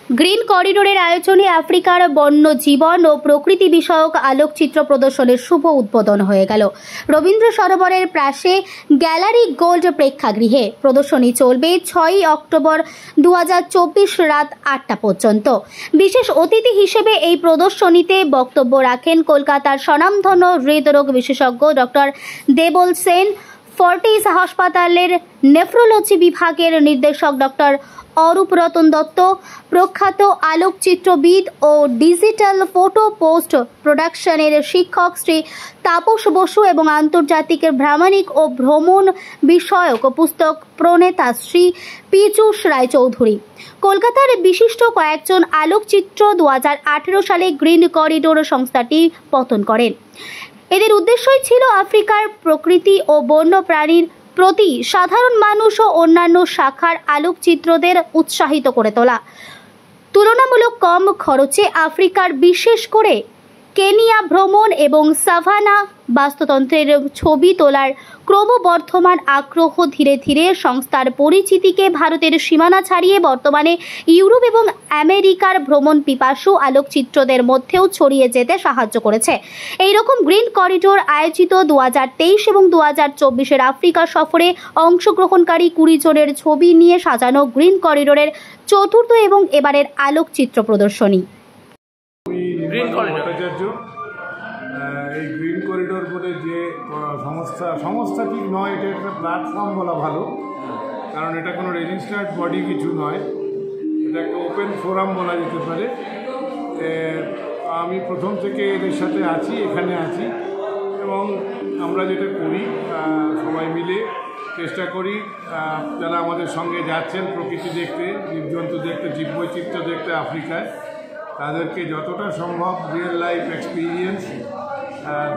Green করিডোরের আয়োজনে আফ্রিকার বন্য জীবন ও প্রকৃতি বিষয়ক আলোকচিত্র প্রদর্শনের শুভ উদ্বোধন হয়ে গেল। রবীন্দ্র সরোবরের পাশে গ্যালারি গোল্ড প্রেক্ষাগৃহে প্রদর্শনী চলবে 6 অক্টোবর 2024 রাত 8টা পর্যন্ত। বিশেষ অতিথি হিসেবে এই প্রদর্শনীতে বক্তব্য রাখেন কলকাতার স্বনামধন্য হৃদরোগ বিশেষজ্ঞ ডক্টর দেবল সেন, ফর্টিস হাসপাতালের নেফ্রোলজি বিভাগের নির্দেশক ডক্টর অরূপ রতন দত্ত, প্রখ্যাত আলোকচিত্রবিদ ও ডিজিটাল ফটো পোস্ট প্রোডাকশনের শিক্ষক শ্রী তাপস বসু এবং আন্তর্জাতিক ভ্রামাণিক ও ভ্রমণ বিষয়ক পুস্তক প্রণেতা শ্রী পীযূষ রায়চৌধুরী। কলকাতার বিশিষ্ট কয়েকজন আলোকচিত্র 2018 সালে গ্রিন করিডোর সংস্থাটি পতন করেন। এদের উদ্দেশ্যই ছিল আফ্রিকার প্রকৃতি ও বন্য প্রাণীর প্রতি সাধারণ মানুষ ও অন্যান্য শাখার আলোকচিত্রদের উৎসাহিত করে তোলা। তুলনামূলক কম খরচে আফ্রিকার, বিশেষ করে কেনিয়া ভ্রমণ এবং সাভানা বাস্তুতন্ত্রের ছবি তোলার ক্রমবর্ধমান আগ্রহ ধীরে ধীরে সংস্থার পরিচিতিকে ভারতের সীমানা ছাড়িয়ে বর্তমানে ইউরোপ এবং আমেরিকার ভ্রমণ পিপাসু আলোকচিত্রদের মধ্যেও ছড়িয়ে যেতে সাহায্য করেছে। এই রকম গ্রিন করিডোর আয়োজিত 2023 এবং 2024 আফ্রিকা সফরে অংশগ্রহণকারী 20 জনের ছবি নিয়ে সাজানো গ্রিন করিডোরের চতুর্থ এবং এবারের আলোকচিত্র প্রদর্শনী। এই গ্রিন করিডোর বলে যে সংস্থা ঠিক নয়, এটা একটা প্ল্যাটফর্ম বলা ভালো, কারণ এটা কোনো রেজিস্টার্ড বডি কিছু নয়, এটা একটা ওপেন ফোরাম বলা যেতে পারে। আমি প্রথম থেকে এদের সাথে আছি, এখানে আছি, এবং আমরা যেটা করি সবাই মিলে চেষ্টা করি যারা আমাদের সঙ্গে যাচ্ছেন প্রকৃতি দেখতে, জীবজন্তু দেখতে, জীববৈচিত্র্য দেখতে আফ্রিকায়, তাদেরকে যতটা সম্ভব রিয়েল লাইফ এক্সপিরিয়েন্স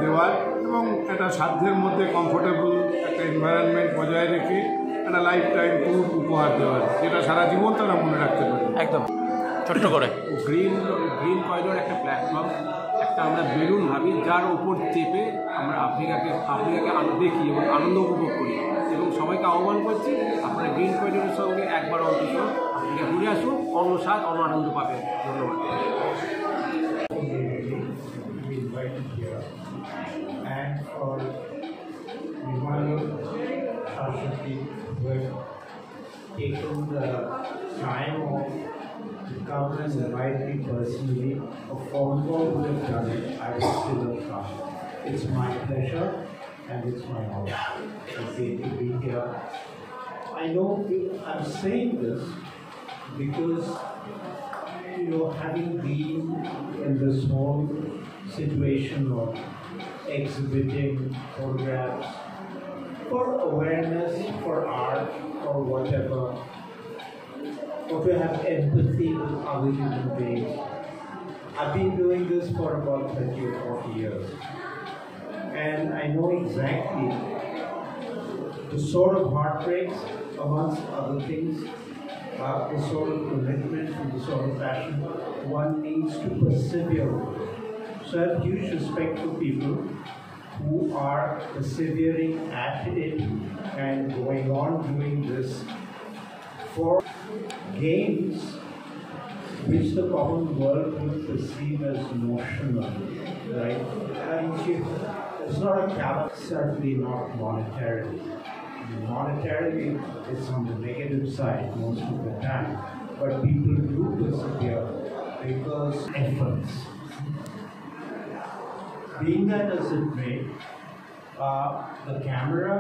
দেওয়ার এবং একটা সাধ্যের মধ্যে কমফোর্টেবল একটা এনভায়রনমেন্ট বজায় রেখে একটা লাইফ টাইম ট্যুর উপহার দেওয়ার, যেটা সারা জীবন তারা মনে রাখতে পারে। একদম ছোট্ট করে গ্রিন করিডোর একটা প্ল্যাটফর্ম, একটা আমরা বেলুন ভাবি যার ওপর চেপে আমরা আফ্রিকাকে দেখি এবং আনন্দ উপভোগ করি, এবং সবাইকে আহ্বান করছি আপনারা গ্রিন করিডোরের সঙ্গে একবার অন্তত আফ্রিকা ঘুরে আসুন, অন্য স্বাদ অন্য আনন্দ পাবেন। ধন্যবাদ। And for Vimani Saraswati, who have taken the time off to come and invite me personally, a phone call would have done it, I would still have come. It's my pleasure and it's my honor to be here. I know I'm saying this because, having been in this whole situation of exhibiting photographs for awareness, for art, or whatever, or to have empathy with other human beings. I've been doing this for about 30 or 40 years, and I know exactly the sort of heartbreaks, amongst other things, the sort of commitment and the sort of passion one needs to persevere with. So I have huge respect for people who are persevering at it and going on doing this for gains which the common world would perceive as notional, right? And it's not a cap, certainly not monetarily. Monetarily, it's on the negative side most of the time, but people do persevere because efforts. Being that as it may, the camera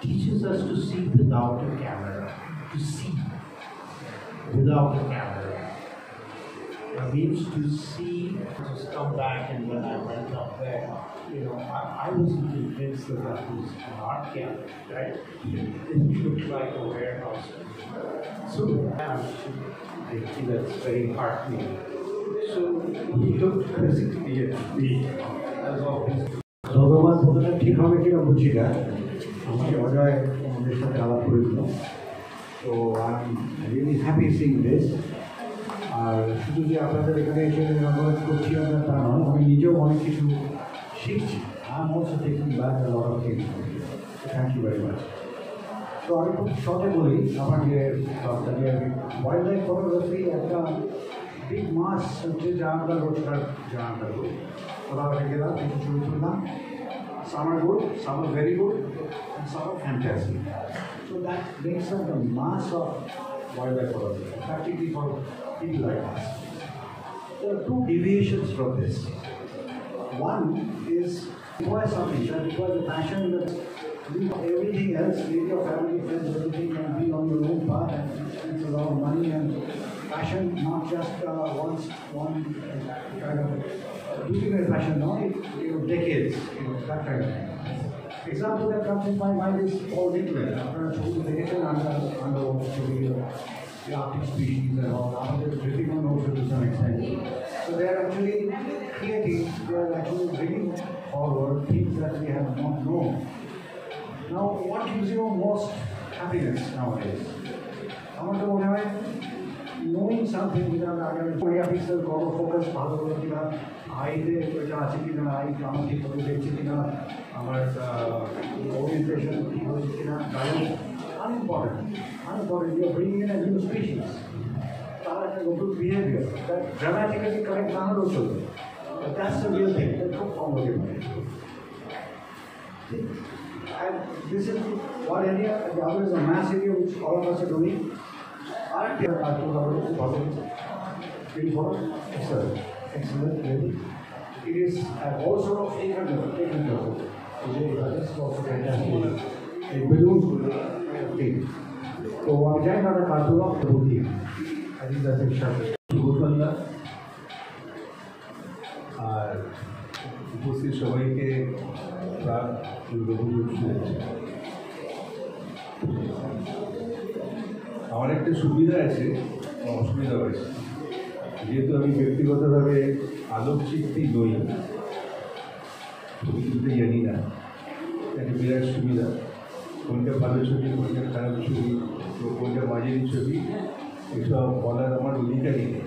teaches us to see without a camera, to see without a camera. It means to see, just come back, and when I went up there, I wasn't convinced that was an art gallery, right? It looked like a warehouse. So I think that's very heartening. So he looked physically at me as always. ধন্যবাদ বলতে ঠিক হবে কিনা বুঝি না, আমাকে অজয় আমাদের সাথে আলাপ করেছিল, তো I am really happy seeing this. আর শুধু যে আপনাদের এখানে এসে অ্যাভয়েড করছি আমরা তা নয়, আমি নিজেও অনেক কিছু শিখছি। I am also taking back a lot of things. Thank you very much. তো আমি খুব শর্টে বলি আমার যে ওয়াইল্ড লাইফ ফটোগ্রাফি একটা বিগ মাস হচ্ছে যা আমরা রোজগার করি কোথাও গেলাম কিছু ছবি তুললাম, some are good, some are very good, and some are fantastic. So that makes up the mass of wildlife photography, practically for people like us. There are two deviations from this. One is requires something, that requires a passion that leave everything else, leave your family, friends, everything, and be on your own path and spend a lot of money and passion, not just one kind of losing a passion, no, decades, that kind of thing. Example that comes in my mind is Paul Nickler. After a school vacation, underwater story of the Arctic species and all, after drifting on ocean to some extent. So they are actually creating, they are actually bringing forward things that we have not known. Now, what gives you most happiness nowadays? আমার তো মনে হয় knowing something without Korea pixel কত focus ভালো করে কিনা, আইতে ওইটা আছে কিনা, আই আমার ঠিক মতো দেখছে কিনা, আমার ওরিয়েন্টেশন ঠিক হয়েছে কিনা, unimportant. You are bringing in a new species. তার একটা নতুন বিহেভিয়ার, ড্রামাটিক্যালি কারেক্ট না হলেও চলবে, দ্যাটস দ্য রিয়েল থিং, খুব কম হতে পারে। And this is one area, and the other is a mass area which all of us are doing. Excellent, really. It is also taken care of. This is also fantastic. A balloon thing. So I'm trying out a cartoon of the movie. I think that's a shot. আর উপস্থিত সবাইকে প্রাক দুর্গাপুজোর শুভেচ্ছা। আমার একটা সুবিধা আছে, অসুবিধাও আছে। যেহেতু আমি ব্যক্তিগতভাবে আলোকচিত্রী নই, ছবি তুলতে জানি না, একটা বিরাট সুবিধা। কোনটা ভালো ছবি, কোনটা খারাপ ছবি, তো কোনটা মাঝারি ছবি, এসব বলার আমার অধিকারই নেই।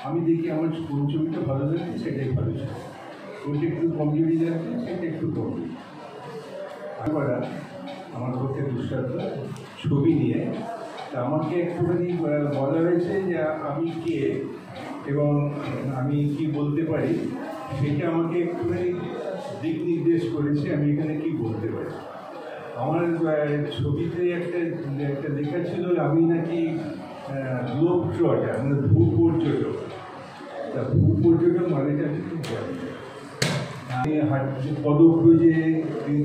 আমি দেখি আমার কোন ছবিটা ভালো লাগছে সেটাই ভালো ছবি, কোনটা একটু কমজোরি লাগছে সেটা একটু কমজোরি। আমার পক্ষে দুঃসাধ্য ছবি নিয়ে আমাকে একটুখানি বলা হয়েছে যে আমি কে এবং আমি কি বলতে পারি, সেটা আমাকে একটুখানি দিক নির্দেশ করেছে আমি এখানে কি বলতে পারি। আমার ছবিতে একটা লেখা ছিল আমি নাকি গ্লোব ট্রটার, মানে ভূপর্যটক। তা ভূপর্যটক মানেটা আমি খুব জানি। আমি পদব্রজে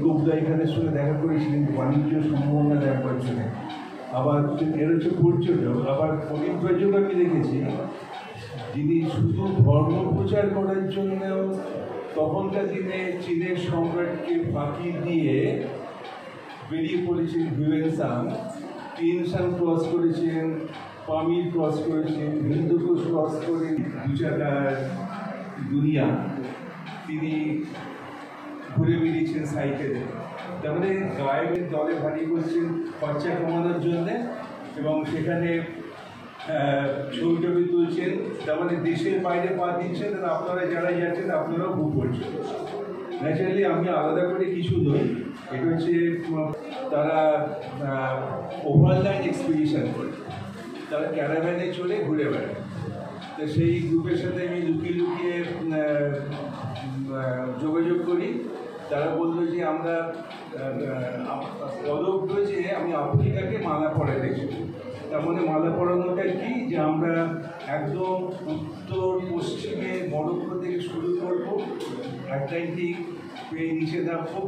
কোবদাই খানের সঙ্গে দেখা করেছিলেন বাণিজ্য সম্ভাবনা দেখার জন্য। আবার এর হচ্ছে পর্যটক। আবার পরিব্রাজক আমি দেখেছি যিনি শুধু ধর্ম প্রচার করার জন্য তখনকার দিনে চীনের সম্রাটকে ফাঁকি দিয়ে বেরিয়ে পড়েছেন হিউয়েনসাং, টিনসাং ক্রস করেছেন, পামির ক্রস করেছেন, হিন্দুকুশ ক্রস করে দুচাকার দুনিয়া তিনি ঘুরে বেরিয়েছেন সাইকেলে। তার মানে গায়েবের দলে ভারী করছেন খরচা কমানোর জন্যে এবং সেখানে ছবি টবি তুলছেন। তার মানে দেশের বাইরে পা দিচ্ছেন, আপনারা যারা যাচ্ছেন আপনারাও বুক করছেন। ন্যাচারালি আমি আলাদা করে কিছু নই, এটা হচ্ছে তারা ওভারল্যান্ড এক্সপিডিশন করে, তারা ক্যারাভ্যানে চলে ঘুরে বেড়ায়। তো সেই গ্রুপের সাথে আমি লুকিয়ে লুকিয়ে যোগাযোগ করি। তারা বললো যে আমরা পদব্রজে আমি আফ্রিকাকে মালা পরাতে চাই। তার মানে মালা পরানোটা কি, যে আমরা একদম উত্তর পশ্চিমে মরক্কো থেকে শুরু করবো, আটলান্টিক পেয়ে নিচে নামবো,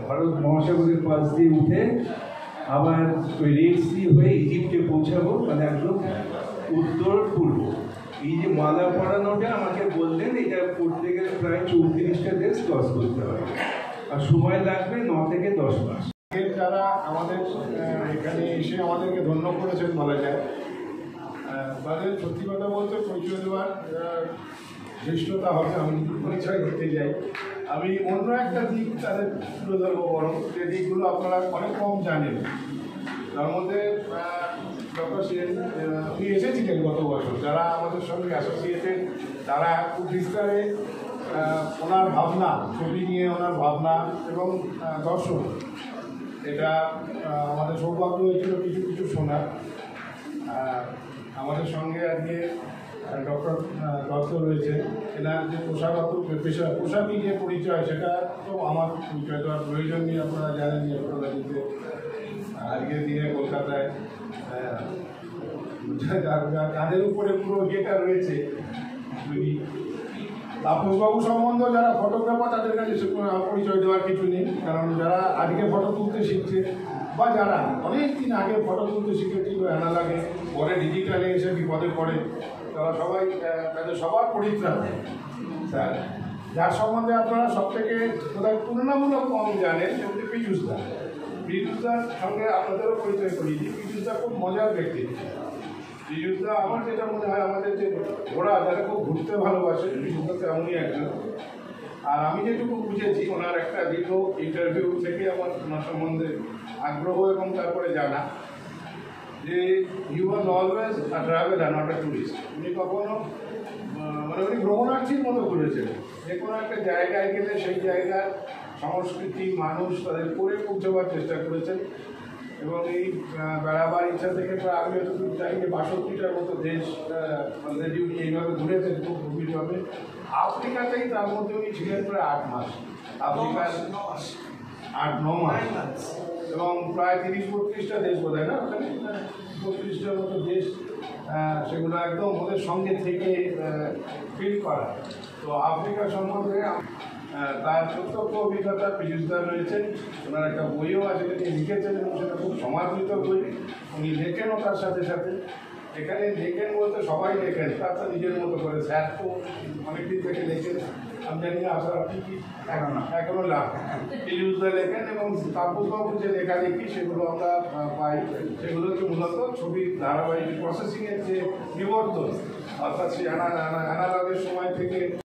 ভারত মহাসাগরের পাশ দিয়ে উঠে আবার ওই রেড সি হয়ে ইজিপ্টে পৌঁছাবো, মানে একদম উত্তর পূর্ব। এই যে মালা পরানোটা আমাকে বললেন এটা করতে গেলে প্রায় 34টা দেশ ক্রস করতে হবে আর সময় লাগবে 9 থেকে 10 মাস। যারা আমাদের এখানে এসে আমাদেরকে ধন্য করেছেন বলা যায়, তাদের সত্যি কথা বলতে পরিচয় দেওয়ার ধৃষ্টতা হবে। আমি পরিচয় দিতে যাই, আমি অন্য একটা দিক তাদের তুলে ধরবো, বরং যে দিকগুলো আপনারা অনেক কম জানেন। তার মধ্যে ডক্টর সেন উনি এসেছিলেন গত বছর, যারা আমাদের সঙ্গে অ্যাসোসিয়েটেড তারা খুব বিস্তারে ওনার ভাবনা, ছবি নিয়ে ওনার ভাবনা এবং দর্শন এটা আমাদের সৌভাগ্য হয়েছিল কিছু কিছু শোনার। আমাদের সঙ্গে আজকে ডক্টর দত্ত রয়েছে, এনার যে পোশাকি যে পরিচয় সেটা তো আমার পরিচয় তো আর প্রয়োজন নেই, আপনারা জানেন অ্যাস্ট্রোলজিতে আজকের দিনে কলকাতায় তাদের উপরে পুরো ইয়েটা রয়েছে। যদি তাপসবাবু সম্বন্ধে যারা ফটোগ্রাফার তাদের কাছে পরিচয় দেওয়ার কিছু নেই, কারণ যারা আজকে ফটো তুলতে শিখছে বা যারা অনেক দিন আগে ফটো তুলতে শিখেছিল অ্যানালগে, পরে ডিজিটালে এসে বিপদে পড়ে, তারা সবাই তাদের সবার পরিত্রাণ। যার সম্বন্ধে আপনারা সব থেকে কোথায় তুলনামূলক কম জানেন সে হচ্ছে পীযূষদা। পীযূষদার সঙ্গে আপনাদেরও পরিচয় করিয়ে দিই। পীযূষদা খুব মজার ব্যক্তি। পীযূষদা আমার যেটা মনে হয় আমাদের যে ঘোড়া যারা খুব ঘুরতে ভালোবাসে, পীযূষদা তেমনই একজন। আর আমি যেটুকু বুঝেছি ওনার একটা দীর্ঘ ইন্টারভিউ থেকে আমার ওনার সম্বন্ধে আগ্রহ এবং তারপরে জানা যে you was always a traveller not a tourist. উনি কখনো মানে উনি ভ্রমণার্থীর মতো ঘুরেছেন। যে কোনো একটা জায়গায় গেলে সেই জায়গার সংস্কৃতি মানুষ তাদের করে পৌঁছবার চেষ্টা করেছেন এবং এই বেড়াবার ইচ্ছা থেকে প্রায় আমি যতটুকু চাই যে 62টার মতো দেশ অলরেডি উনি এইভাবে ঘুরেছেন খুব গভীরভাবে। আফ্রিকাতেই তার মধ্যে উনি ছিলেন প্রায় 8 মাস, আফ্রিকার 8-9 মাস, এবং প্রায় 30-32টা দেশ বোধ হয় না, ওখানে 32টার মতো দেশ, সেগুলো একদম ওদের সঙ্গে থেকে ফিল করা। তো আফ্রিকা সম্বন্ধে তার প্রত্যক্ষ অভিজ্ঞতা পীযূষদা রয়েছেন। ওনার একটা বইও আছে যেটি লিখেছেন এবং সেটা খুব সমাদৃত বই। উনি লেখেনও তার সাথে সাথে। এখানে লেখেন বলতে সবাই লেখেন, তার তো নিজের মতো করে। স্যার তো অনেকদিন থেকে লেখেন, আমি জানি না আপনারা কি কি এখনও পীযূষদা লেখেন এবং তাপসবাবুর যে লেখালেখি সেগুলো আমরা পাই। সেগুলো হচ্ছে মূলত ছবির ধারাবাহিক প্রসেসিংয়ের যে বিবর্তন, অর্থাৎ সেই অ্যানালগের সময় থেকে